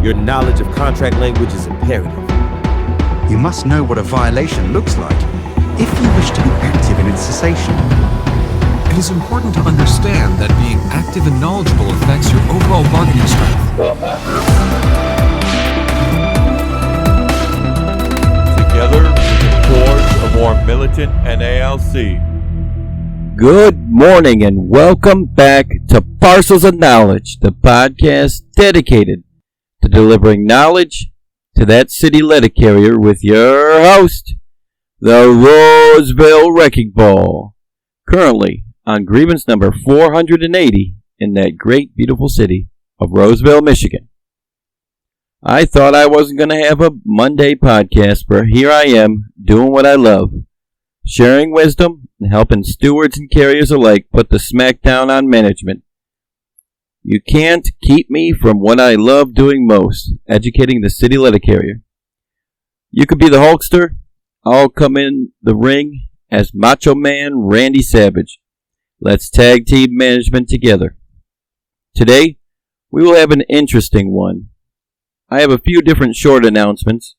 Your knowledge of contract language is imperative. You must know what a violation looks like if you wish to be active in its cessation. It is important to understand that being active and knowledgeable affects your overall bargaining strength. Together, we can forge a more militant NALC. Good morning and welcome back to Parcels of Knowledge, the podcast dedicated to delivering knowledge to that city letter carrier with your host, the Roseville Wrecking Ball, currently on grievance number 480 in that great beautiful city of Roseville, Michigan. I thought I wasn't going to have a Monday podcast, but here I am doing what I love, sharing wisdom and helping stewards and carriers alike put the smack down on management. You can't keep me from what I love doing most, educating the city letter carrier. You could be the Hulkster. I'll come in the ring as Macho Man Randy Savage. Let's tag team management together. Today, we will have an interesting one. I have a few different short announcements,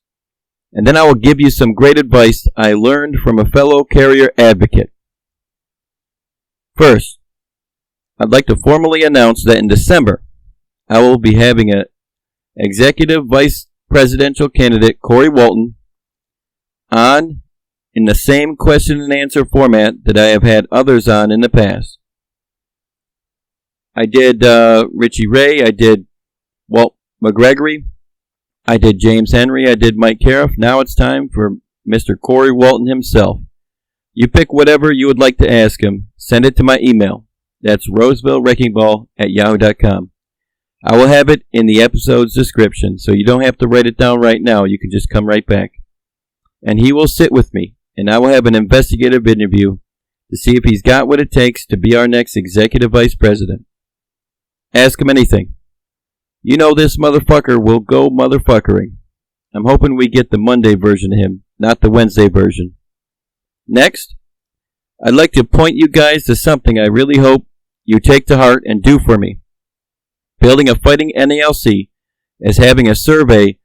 and then I will give you some great advice I learned from a fellow carrier advocate. First, I'd like to formally announce that in December, I will be having an executive vice presidential candidate, Corey Walton, on in the same question and answer format that I have had others on in the past. I did Richie Ray, I did Walt McGregory, I did James Henry, I did Mike Cariff. Now it's time for Mr. Corey Walton himself. You pick whatever you would like to ask him. Send it to my email. That's rosevillewreckingball@yahoo.com. I will have it in the episode's description, so you don't have to write it down right now. You can just come right back. And he will sit with me, and I will have an investigative interview to see if he's got what it takes to be our next executive vice president. Ask him anything. You know this motherfucker will go motherfuckering. I'm hoping we get the Monday version of him, not the Wednesday version. Next, I'd like to point you guys to something I really hope you take to heart and do for me. Building a Fighting NALC is having a survey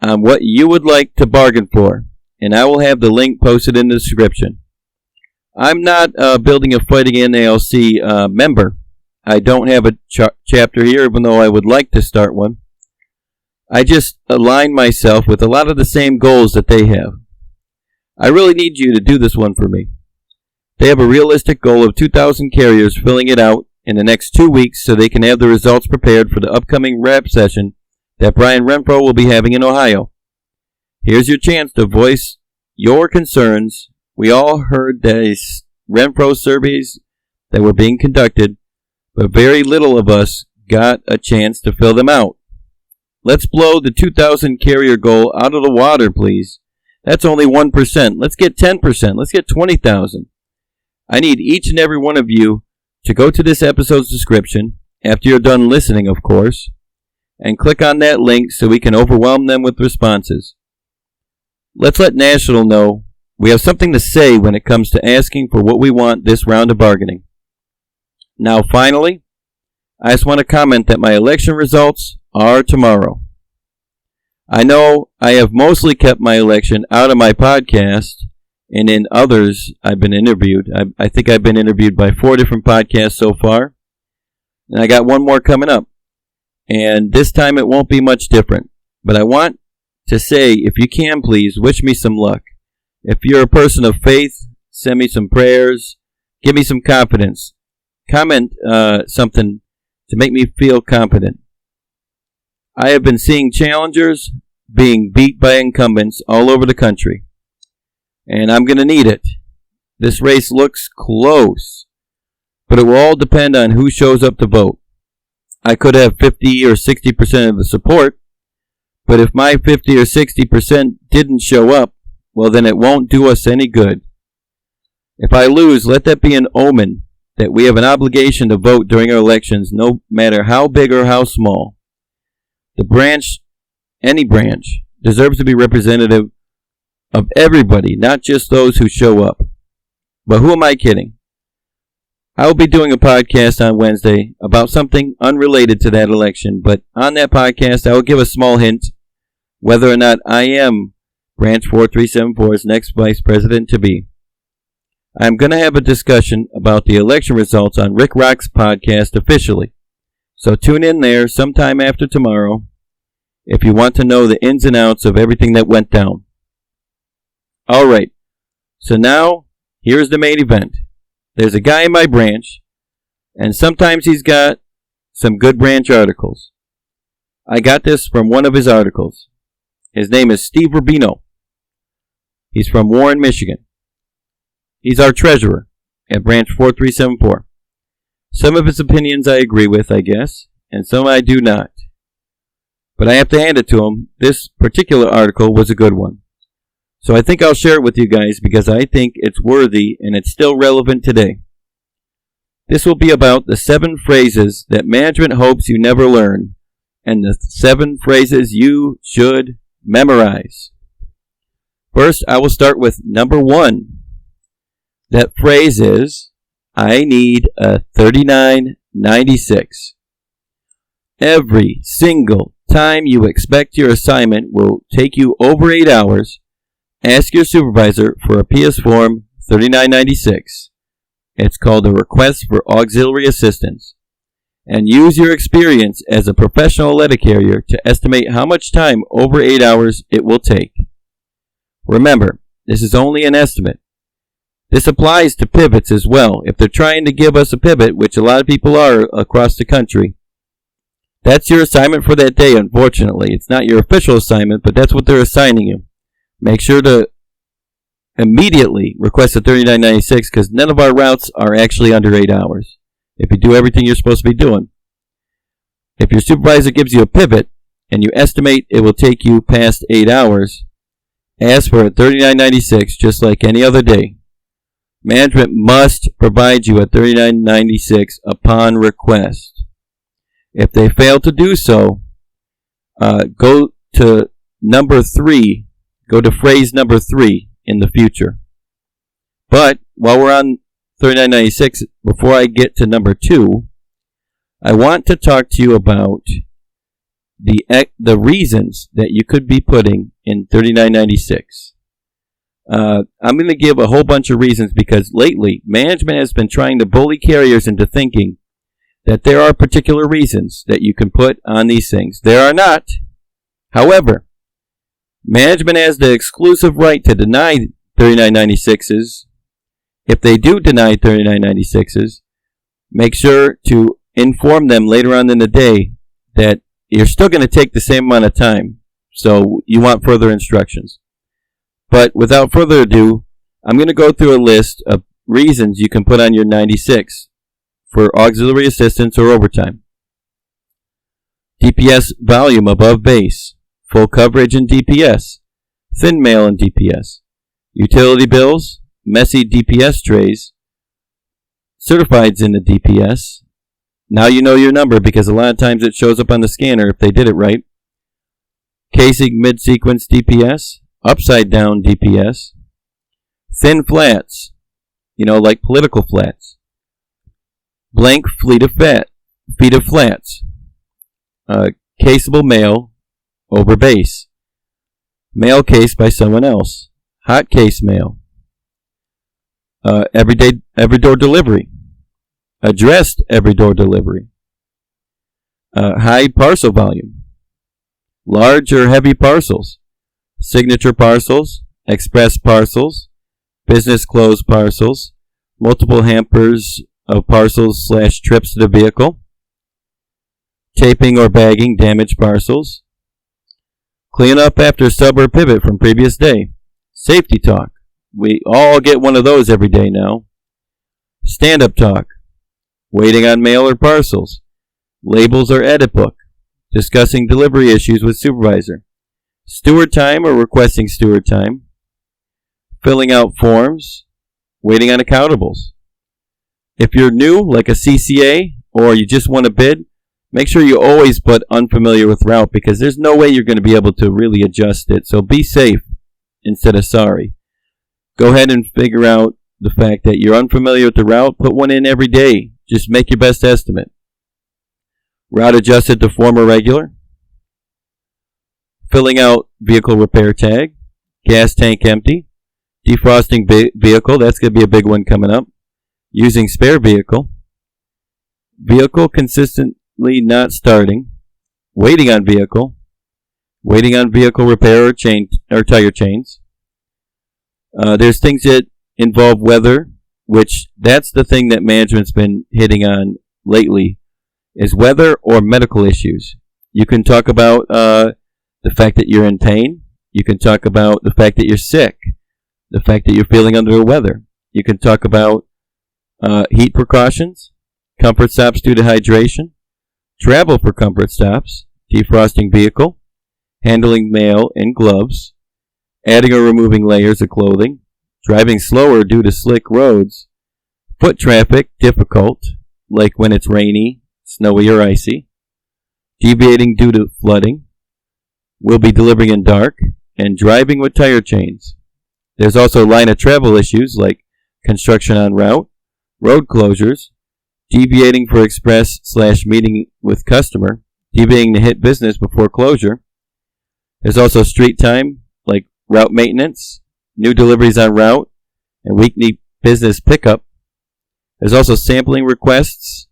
on what you would like to bargain for, and I will have the link posted in the description. I'm not Building a Fighting NALC member. I don't have a chapter here, even though I would like to start one. I just align myself with a lot of the same goals that they have. I really need you to do this one for me. They have a realistic goal of 2,000 carriers filling it out in the next 2 weeks so they can have the results prepared for the upcoming rap session that Brian Renfro will be having in Ohio. Here's your chance to voice your concerns. We all heard these Renfro surveys that were being conducted, but very little of us got a chance to fill them out. Let's blow the 2,000 carrier goal out of the water, please. That's only 1%. Let's get 10%. Let's get 20,000. I need each and every one of you to go to this episode's description, after you're done listening, of course, and click on that link so we can overwhelm them with responses. Let's let National know we have something to say when it comes to asking for what we want this round of bargaining. Now, finally, I just want to comment that my election results are tomorrow. I know I have mostly kept my election out of my podcast, and in others I've been interviewed. I think I've been interviewed by 4 different podcasts so far, and I got one more coming up. And this time it won't be much different. But I want to say, if you can, please, wish me some luck. If you're a person of faith, send me some prayers, give me some confidence. Comment something to make me feel confident. I have been seeing challengers being beat by incumbents all over the country, and I'm going to need it. This race looks close, but it will all depend on who shows up to vote. I could have 50 or 60% of the support, but if my 50 or 60% didn't show up, well, then it won't do us any good. If I lose, let that be an omen that we have an obligation to vote during our elections, no matter how big or how small. The branch, any branch, deserves to be representative of everybody, not just those who show up. But who am I kidding? I will be doing a podcast on Wednesday about something unrelated to that election, but on that podcast I will give a small hint whether or not I am Branch 4374's next vice president to be. I'm going to have a discussion about the election results on Rick Rock's podcast officially, so tune in there sometime after tomorrow if you want to know the ins and outs of everything that went down. Alright, so now here's the main event. There's a guy in my branch, and sometimes he's got some good branch articles. I got this from one of his articles. His name is Steve Rubino. He's from Warren, Michigan. He's our treasurer at Branch 4374. Some of his opinions I agree with, I guess, and some I do not. But I have to hand it to him. This particular article was a good one. So I think I'll share it with you guys because I think it's worthy and it's still relevant today. This will be about the 7 phrases that management hopes you never learn and the 7 phrases you should memorize. First, I will start with number 1. That phrase is, I need a 3996. Every single time you expect your assignment will take you over 8 hours, ask your supervisor for a PS Form 3996. It's called a Request for Auxiliary Assistance. And use your experience as a professional letter carrier to estimate how much time over 8 hours it will take. Remember, this is only an estimate. This applies to pivots as well. If they're trying to give us a pivot, which a lot of people are across the country, that's your assignment for that day, unfortunately. It's not your official assignment, but that's what they're assigning you. Make sure to immediately request a 3996 because none of our routes are actually under 8 hours if you do everything you're supposed to be doing. If your supervisor gives you a pivot and you estimate it will take you past 8 hours, ask for a 3996 just like any other day. Management must provide you a 3996 upon request. If they fail to do so, go to number 3. Go to phrase number 3 in the future. But while we're on 3996, before I get to number 2, I want to talk to you about the reasons that you could be putting in 3996. I'm going to give a whole bunch of reasons because lately management has been trying to bully carriers into thinking that there are particular reasons that you can put on these things. There are not. However, management has the exclusive right to deny 3996s. If they do deny 3996s, make sure to inform them later on in the day that you're still going to take the same amount of time. So you want further instructions. But without further ado, I'm going to go through a list of reasons you can put on your 96 for auxiliary assistance or overtime. DPS volume above base. Full coverage in DPS. Thin mail in DPS. Utility bills. Messy DPS trays. Certifieds in the DPS. Now you know your number because a lot of times it shows up on the scanner if they did it right. Casing mid-sequence DPS. Upside down DPS. Thin flats. Like political flats. Blank feet of flats. Caseable mail over base. Mail case by someone else. Hot case mail. Every door delivery. Addressed every door delivery. High parcel volume. Large or heavy parcels. Signature parcels. Express parcels. Business close parcels. Multiple hampers of parcels / trips to the vehicle. Taping or bagging damaged parcels. Clean up after sub or pivot from previous day. Safety talk. We all get one of those every day now. Stand-up talk. Waiting on mail or parcels. Labels or edit book. Discussing delivery issues with supervisor. Steward time or requesting steward time. Filling out forms. Waiting on accountables. If you're new, like a CCA, or you just want to bid, make sure you always put unfamiliar with route because there's no way you're going to be able to really adjust it. So be safe instead of sorry. Go ahead and figure out the fact that you're unfamiliar with the route, put one in every day. Just make your best estimate. Route adjusted to former regular. Filling out vehicle repair tag. Gas tank empty. Defrosting vehicle, that's going to be a big one coming up. Using spare vehicle. Vehicle consistently not starting. Waiting on vehicle. Waiting on vehicle repair or tire chains. There's things that involve weather, which that's the thing that management's been hitting on lately, is weather or medical issues. You can talk about the fact that you're in pain. You can talk about the fact that you're sick. The fact that you're feeling under the weather. You can talk about heat precautions, comfort stops due to hydration, travel for comfort stops, defrosting vehicle, handling mail in gloves, adding or removing layers of clothing, driving slower due to slick roads, foot traffic difficult, like when it's rainy, snowy, or icy, deviating due to flooding, will be delivering in dark, and driving with tire chains. There's also line of travel issues like construction on route, road closures, deviating for express/meeting with customer, deviating to hit business before closure. There's also street time like route maintenance, new deliveries on route, and weekly business pickup. There's also sampling requests,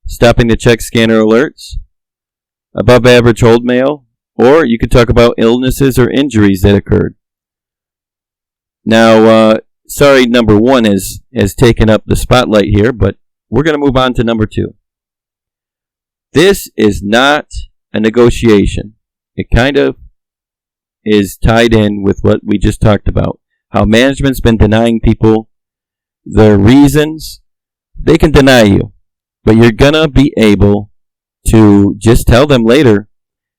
stopping to check scanner alerts, above average hold mail, or you could talk about illnesses or injuries that occurred. Now, sorry, number 1 has taken up the spotlight here, but we're going to move on to number 2. This is not a negotiation. It kind of is tied in with what we just talked about. How management's been denying people their reasons. They can deny you, but you're going to be able to just tell them later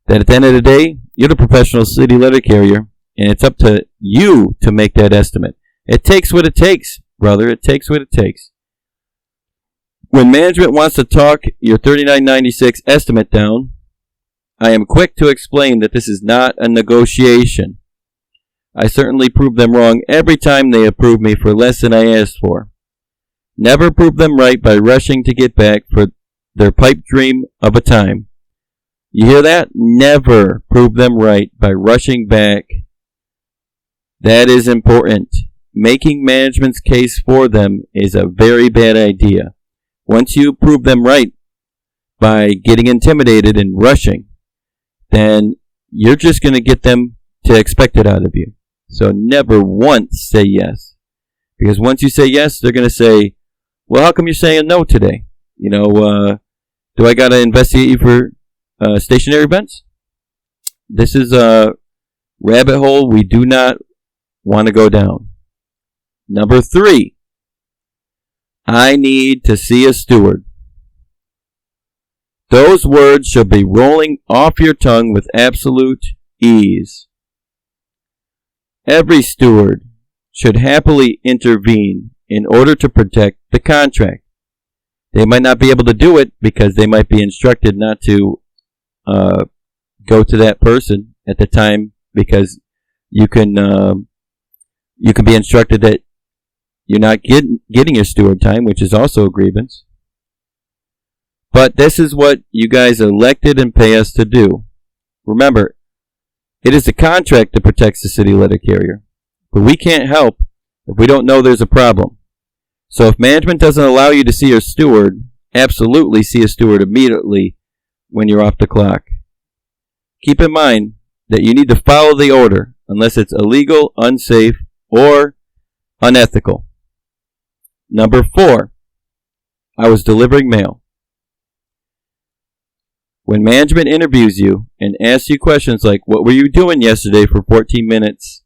that at the end of the day, you're the professional city letter carrier, and it's up to you to make that estimate. It takes what it takes, brother. It takes what it takes. When management wants to talk your $39.96 estimate down, I am quick to explain that this is not a negotiation. I certainly prove them wrong every time they approve me for less than I asked for. Never prove them right by rushing to get back for their pipe dream of a time. You hear that? Never prove them right by rushing back. That is important. Making management's case for them is a very bad idea. Once you prove them right by getting intimidated and rushing, then you're just going to get them to expect it out of you. So never once say yes. Because once you say yes, they're going to say, well, how come you're saying no today? Do I got to investigate you for stationary events? This is a rabbit hole we do not want to go down. Number 3, I need to see a steward. Those words should be rolling off your tongue with absolute ease. Every steward should happily intervene in order to protect the contract. They might not be able to do it because they might be instructed not to go to that person at the time, because you can be instructed that you're not getting your steward time, which is also a grievance. But this is what you guys elected and pay us to do. Remember, it is the contract that protects the city letter carrier. But we can't help if we don't know there's a problem. So if management doesn't allow you to see your steward, absolutely see a steward immediately when you're off the clock. Keep in mind that you need to follow the order unless it's illegal, unsafe, or unethical. Number 4, I was delivering mail. When management interviews you and asks you questions like, what were you doing yesterday for 14 minutes?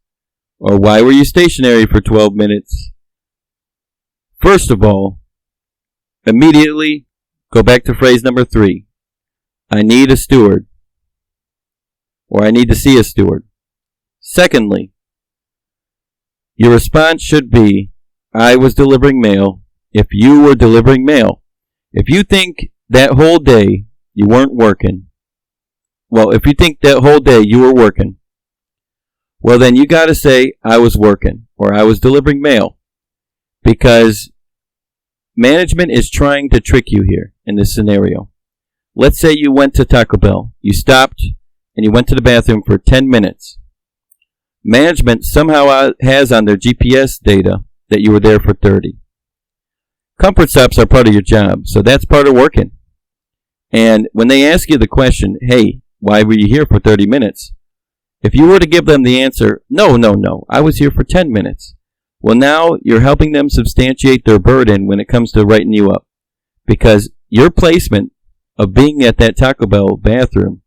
Or why were you stationary for 12 minutes? First of all, immediately go back to phrase number 3. I need a steward. Or I need to see a steward. Secondly, your response should be, I was delivering mail if you were delivering mail. If you think that whole day you weren't working, if you think that whole day you were working, well then you got to say, I was working, or I was delivering mail. because management is trying to trick you here in this scenario. Let's say you went to Taco Bell. You stopped and you went to the bathroom for 10 minutes. Management somehow has on their GPS data that you were there for 30. Comfort stops are part of your job, so that's part of working. And when they ask you the question, hey, why were you here for 30 minutes? If you were to give them the answer, no, I was here for 10 minutes. Well, now you're helping them substantiate their burden when it comes to writing you up. Because your placement of being at that Taco Bell bathroom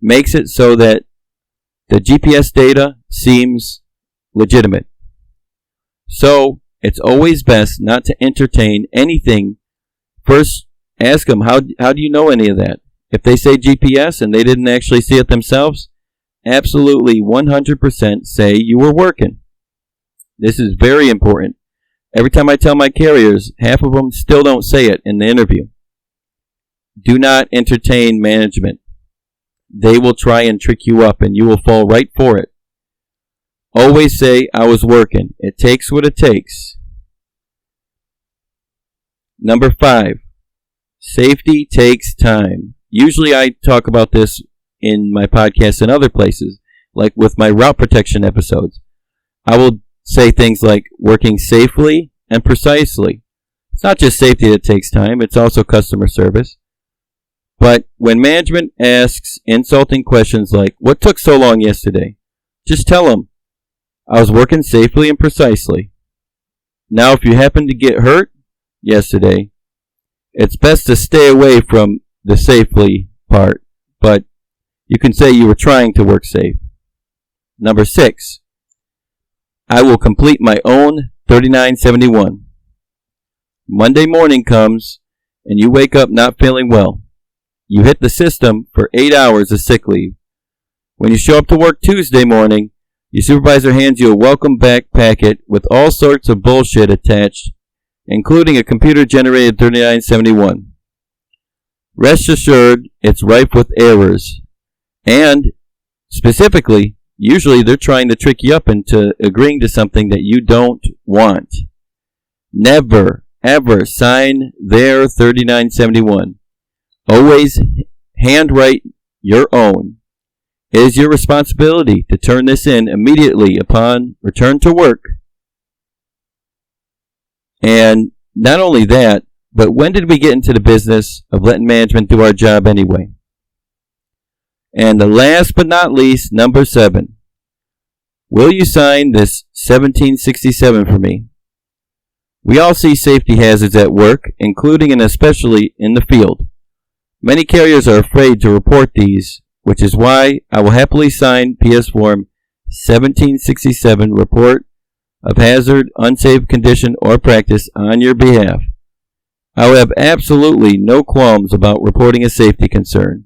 makes it so that the GPS data seems legitimate. So, it's always best not to entertain anything. First, ask them, how do you know any of that? If they say GPS and they didn't actually see it themselves, absolutely 100% say you were working. This is very important. Every time I tell my carriers, half of them still don't say it in the interview. Do not entertain management. They will try and trick you up and you will fall right for it. Always say, I was working. It takes what it takes. Number 5, safety takes time. Usually I talk about this in my podcast and other places, like with my route protection episodes. I will say things like working safely and precisely. It's not just safety that takes time, it's also customer service. But when management asks insulting questions like, what took so long yesterday? Just tell them, I was working safely and precisely. Now, if you happen to get hurt yesterday, it's best to stay away from the safely part, but you can say you were trying to work safe. Number 6, I will complete my own 3971. Monday morning comes and you wake up not feeling well. You hit the system for 8 hours of sick leave. When you show up to work Tuesday morning, your supervisor hands you a welcome back packet with all sorts of bullshit attached, including a computer-generated 3971. Rest assured, it's rife with errors. And, specifically, usually they're trying to trick you up into agreeing to something that you don't want. Never, ever sign their 3971. Always handwrite your own. It is your responsibility to turn this in immediately upon return to work. And not only that, but when did we get into the business of letting management do our job anyway? And the last but not least, number 7. Will you sign this 1767 for me? We all see safety hazards at work, including and especially in the field. Many carriers are afraid to report these, which is why I will happily sign PS Form 1767 Report of Hazard, Unsafe Condition, or Practice on your behalf. I will have absolutely no qualms about reporting a safety concern.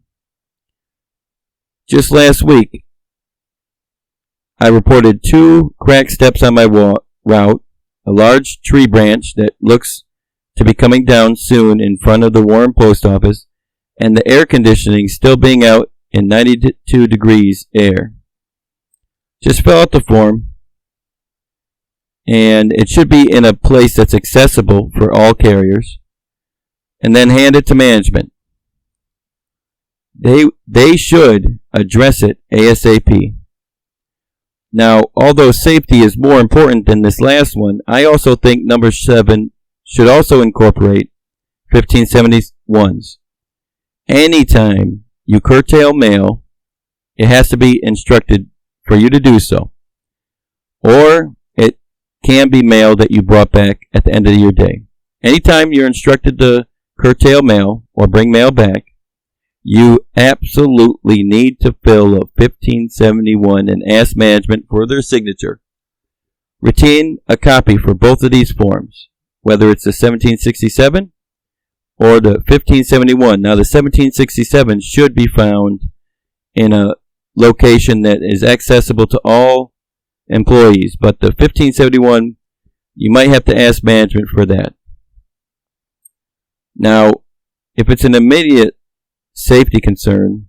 Just last week, I reported 2 cracked steps on my route, a large tree branch that looks to be coming down soon in front of the Warren Post Office, and the air conditioning still being out in 92 degrees air. Just fill out the form, and it should be in a place that's accessible for all carriers, and then hand it to management. They should address it ASAP. Now, although safety is more important than this last one, I also think number 7 should also incorporate 1571s. Anytime you curtail mail, it has to be instructed for you to do so. Or it can be mail that you brought back at the end of your day. Anytime you're instructed to curtail mail or bring mail back, you absolutely need to fill a 1571 and ask management for their signature. Retain a copy for both of these forms, whether it's the 1767 or the 1571. Now, the 1767 should be found in a location that is accessible to all employees, but the 1571, you might have to ask management for that. Now, if it's an immediate safety concern,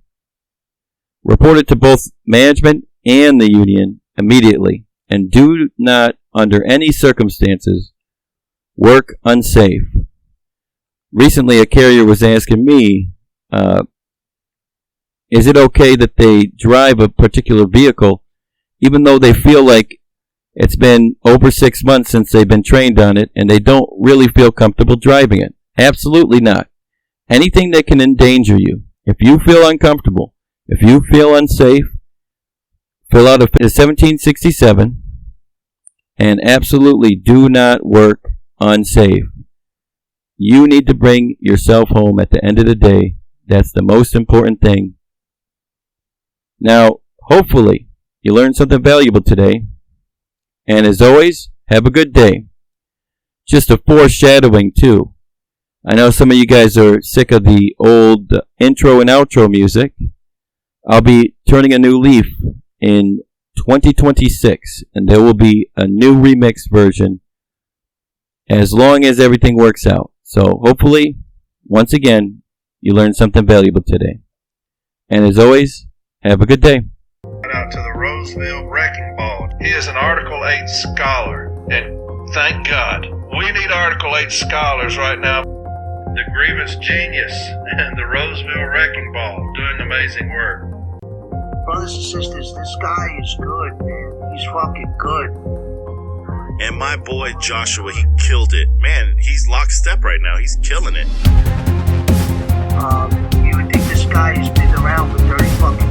report it to both management and the union immediately, and do not, under any circumstances, work unsafe. Recently, a carrier was asking me, is it okay that they drive a particular vehicle even though they feel like it's been over 6 months since they've been trained on it and they don't really feel comfortable driving it? Absolutely not. Anything that can endanger you, if you feel uncomfortable, if you feel unsafe, fill out a 1767 and absolutely do not work unsafe. You need to bring yourself home at the end of the day. That's the most important thing. Now, hopefully, you learned something valuable today. And as always, have a good day. Just a foreshadowing, too. I know some of you guys are sick of the old intro and outro music. I'll be turning a new leaf in 2026, and there will be a new remix version as long as everything works out. So hopefully, once again, you learned something valuable today. And as always, have a good day. Out to the Roseville Wrecking Ball. He is an Article 8 scholar, and thank God, we need Article 8 scholars right now. The Grievous Genius and the Roseville Wrecking Ball doing amazing work. Brothers and sisters, this guy is good, man. He's fucking good. And my boy Joshua, he killed it. Man, he's lockstep right now. He's killing it. You would think this guy has been around for 30 fucking